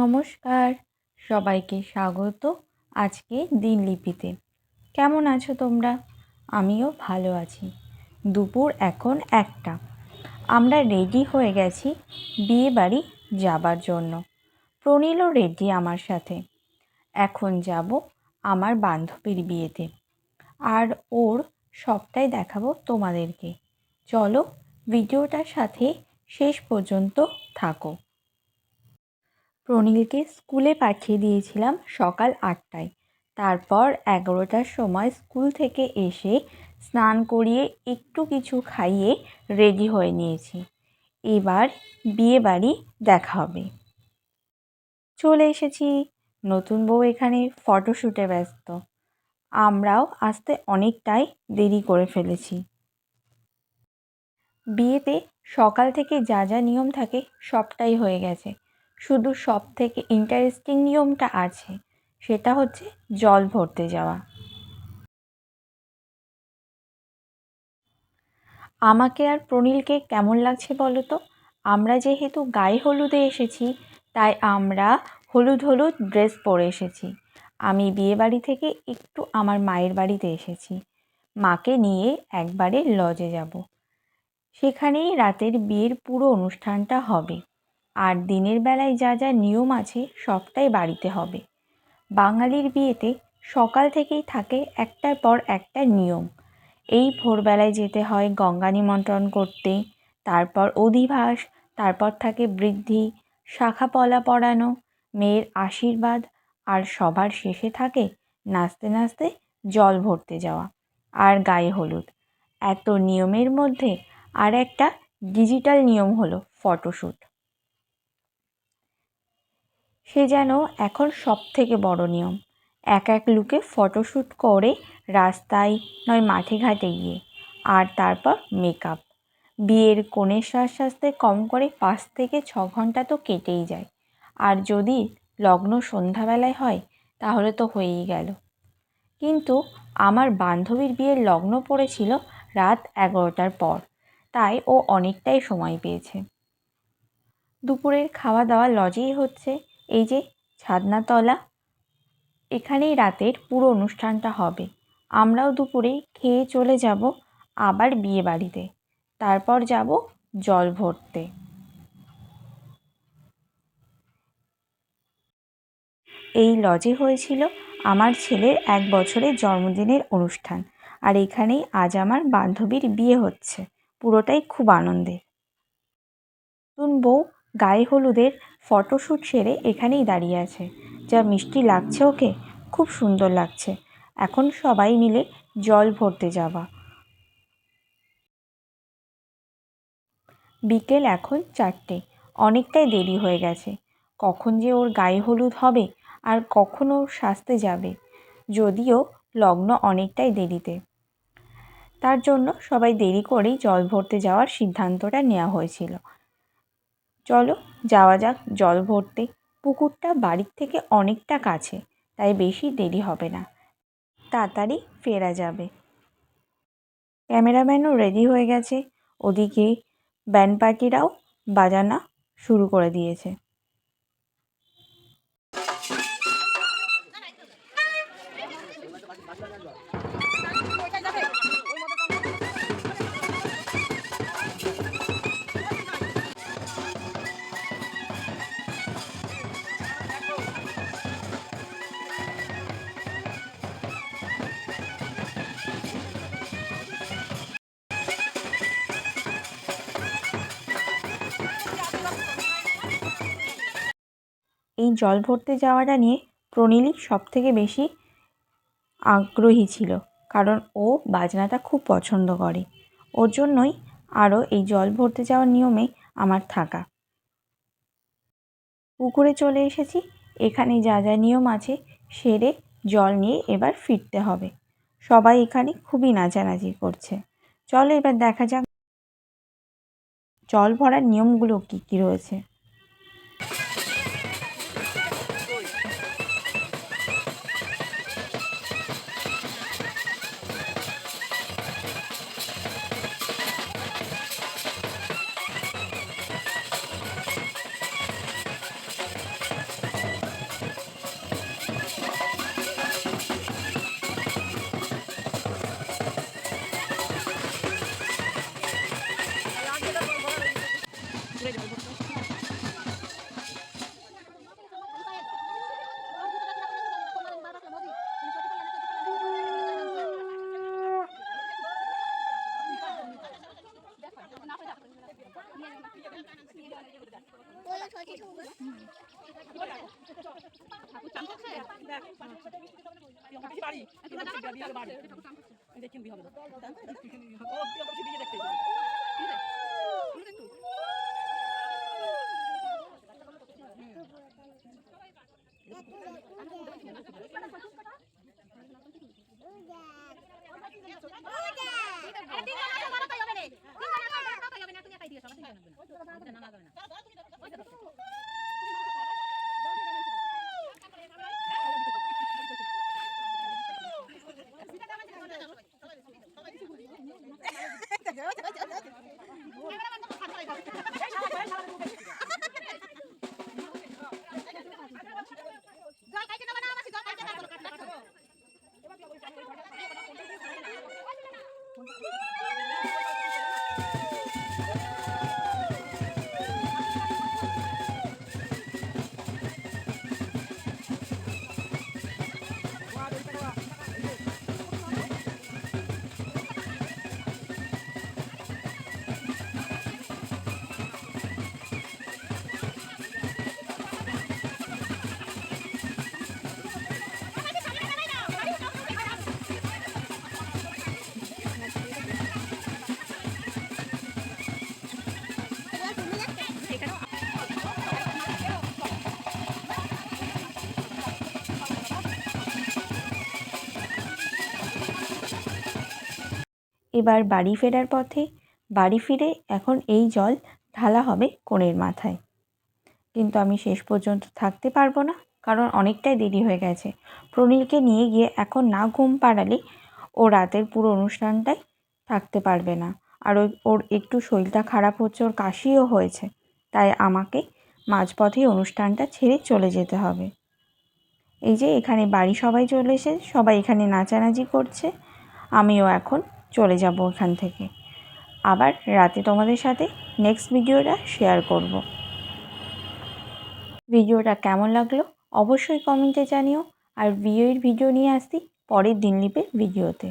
নমস্কার, সবাইকে স্বাগত আজকে দিনলিপিতে। কেমন আছো তোমরা? আমিও ভালো আছি। দুপুর এখন 1টা। আমরা রেডি হয়ে গেছি বিয়ে বাড়ি যাবার জন্য। প্রনীলও রেডি আমার সাথে। এখন যাব আমার বান্ধবীর বিয়েতে, আর ওর সবটাই দেখাবো তোমাদেরকে। চলো ভিডিওটার সাথে শেষ পর্যন্ত থাকো। প্রনীলকে স্কুলে পাঠিয়ে দিয়েছিলাম সকাল 8টায়। তারপর 11টার সময় স্কুল থেকে এসে স্নান করিয়ে একটু কিছু খাইয়ে রেডি হয়ে নিয়েছি। এবার বিয়ে বাড়ি দেখা হবে। চলে এসেছি। নতুন বউ এখানে ফটোশ্যুটে ব্যস্ত। আমরাও আসতে অনেকটাই দেরি করে ফেলেছি। বিয়েতে সকাল থেকে যা যা নিয়ম থাকে সবটাই হয়ে গেছে। শুধু সব থেকে ইন্টারেস্টিং নিয়মটা আছে, সেটা হচ্ছে জল ভরতে যাওয়া। আমাকে আর প্রনীলকে কেমন লাগছে বলো তো? আমরা যেহেতু গায়ে হলুদে এসেছি, তাই আমরা হলুদ হলুদ ড্রেস পরে এসেছি। আমি বিয়ে বাড়ি থেকে একটু আমার মায়ের বাড়িতে এসেছি। মাকে নিয়ে একবারে লজে যাব। সেখানেই রাতের বিয়ের পুরো অনুষ্ঠানটা হবে। আর দিনের বেলায় যা যা নিয়ম আছে সবটাই বাড়িতে হবে। বাঙালির বিয়েতে সকাল থেকেই থাকে একটার পর একটা নিয়ম। এই ভোরবেলায় যেতে হয় গঙ্গা নিমন্ত্রণ করতে, তারপর অধিবাস, তারপর থাকে বৃদ্ধি, শাখাপলা পরানো, মেয়ের আশীর্বাদ, আর সবার শেষে থাকে নাচতে নাচতে জল ভরতে যাওয়া আর গায়ে হলুদ। এত নিয়মের মধ্যে আর একটা ডিজিটাল নিয়ম হলো ফটোশ্যুট। সে যেন এখন সবথেকে বড় নিয়ম। এক এক লুকে ফটোশ্যুট করে রাস্তায় নয় মাঠে ঘাটে গিয়ে, আর তারপর মেকআপ। বিয়ের কনের সাজতে কম করে 5 থেকে 6 ঘন্টা তো কেটেই যায়। আর যদি লগ্ন সন্ধ্যাবেলায় হয় তাহলে তো হয়েই গেল। কিন্তু আমার বান্ধবীর বিয়ের লগ্ন পড়েছিল রাত 11টার পর, তাই ও অনেকটাই সময় পেয়েছে। দুপুরের খাওয়া দাওয়া লজেই হচ্ছে। এই যে ছাদনাতলা, এখানেই রাতের পুরো অনুষ্ঠানটা হবে। আমরাও দুপুরে খেয়ে চলে যাব আবার বিয়ে বাড়িতে, তারপর যাব জল ভরতে। এই লজে হয়েছিল আমার ছেলের 1 বছরের জন্মদিনের অনুষ্ঠান, আর এখানেই আজ আমার বান্ধবীর বিয়ে হচ্ছে। পুরোটাই খুব আনন্দের। নতুন বউ গায়ে হলুদের ফটোশ্যুট সেরে এখানেই দাঁড়িয়ে আছে। যা মিষ্টি লাগছে ওকে, খুব সুন্দর লাগছে। এখন সবাই মিলে জল ভরতে যাওয়া। বিকেল এখন 4টে। অনেকটাই দেরি হয়ে গেছে। কখন যে ওর গায়ে হলুদ হবে আর কখন ও সাজতে যাবে, যদিও লগ্ন অনেকটাই দেরিতে। তার জন্য সবাই দেরি করেই জল ভরতে যাওয়ার সিদ্ধান্তটা নেওয়া হয়েছিল। চলো যাওয়া যাক জল ভরতে। পুকুরটা বাড়ির থেকে অনেকটা কাছে, তাই বেশি দেরি হবে না, তাড়াতাড়ি ফেরা যাবে। ক্যামেরাম্যানও রেডি হয়ে গেছে। ওদিকে ব্যান্ড পার্টিরাও বাজানো শুরু করে দিয়েছে। এই জল ভরতে যাওয়াটা নিয়ে প্রণীলই সবথেকে বেশি আগ্রহী ছিল, কারণ ও বাজনাটা খুব পছন্দ করে। ওর জন্যই আরও এই জল ভরতে যাওয়ার নিয়মে আমার থাকা। পুকুরে চলে এসেছি। এখানে যা যা নিয়ম আছে সেরে জল নিয়ে এবার ফিরতে হবে। সবাই এখানে খুবই নাচানাচি করছে। চলো এবার দেখা যাক জল ভরার নিয়মগুলো কী কী রয়েছে। এবার বাড়ি ফেরার পথে বাড়ি ফিরে এখন এই জল ঢালা হবে কনের মাথায়। কিন্তু আমি শেষ পর্যন্ত থাকতে পারবো না, কারণ অনেকটাই দেরি হয়ে গেছে। প্রণীলকে নিয়ে গিয়ে এখন না ঘুম পাড়ালে ও রাতের পুরো অনুষ্ঠানটাই থাকতে পারবে না। আর ওর একটু শরীরটা খারাপ হচ্ছে, ওর কাশিও হয়েছে, তাই আমাকে মাঝপথেই অনুষ্ঠানটা ছেড়ে চলে যেতে হবে। এই যে এখানে বাড়ি সবাই চলে এসে সবাই এখানে নাচানাচি করছে, আমিও এখন চলে যাব এখান থেকে। আবার রাতে তোমাদের সাথে নেক্সট ভিডিওটা শেয়ার করব। ভিডিওটা কেমন লাগলো অবশ্যই কমেন্টে জানিও। আর বিয়ের ভিডিও নিয়ে আসছি পরের দিনলিপির ভিডিওতে।